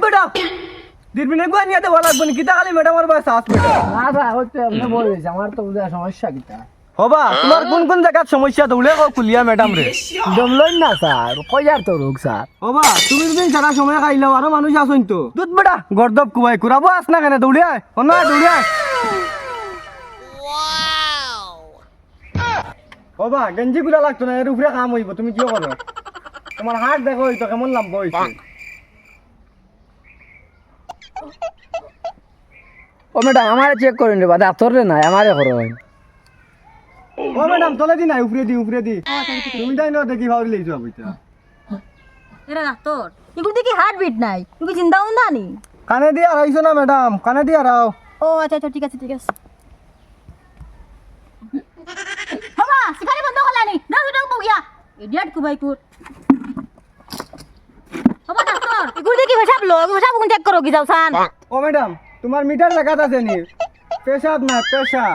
বেটা দিরবিনে গুয়া নিয়ে দেওয়া লাগবে না কিতা খালি ম্যাডামের বয়স আস বেটা না স্যার হচ্ছে আপনি বলেছে আমার তো বুঝা সমস্যা কিতা হবা তোমার কোন কোন জায়গাত সমস্যা দৌড়ে কুলিয়া ম্যাডাম রে দমলই না স্যার কয়ার তো রোগ স্যার হবা তুমি যদি সারা সময় খাইলাও আরো মানুষ আসুন তো দুধ বেটা গর্দব কুবাই কুরাবো আস না কেন দৌড়ে আয় অন্য দৌড়ে আয় হবা গেঞ্জি গুলা লাগতো না এর উপরে কাম হইব তুমি কি করো তোমার হাত দেখো তো কেমন লাম্বা হইছে ও ম্যাডাম আমারে চেক করেন রে বাদা তোর রে নাই আমারে করুন ও ম্যাডাম তলে দি নাই উপরে দি তুমি তাই না দেখি ভাবি লইছো আবইতা এরা ডাক্তার এগুলো দেখি হার্ট বিট নাই তুমি চিন্তা উন্দা নি কানে দিয়ে আইছো না ম্যাডাম কানে দিয়ে আও ও আচ্ছা আচ্ছা ঠিক আছে বাবা শিকারি বন্ধ করলানি না ভিডিও বগিয়া ইডিয়েট কুবাই কুট বাবা ডাক্তার এগুলো দেখি হিসাব লো হিসাব কোন চেক করো কি যাও সান ও ম্যাডাম তোমার মিটার লাগাত আছে নি পেশাব না পেশা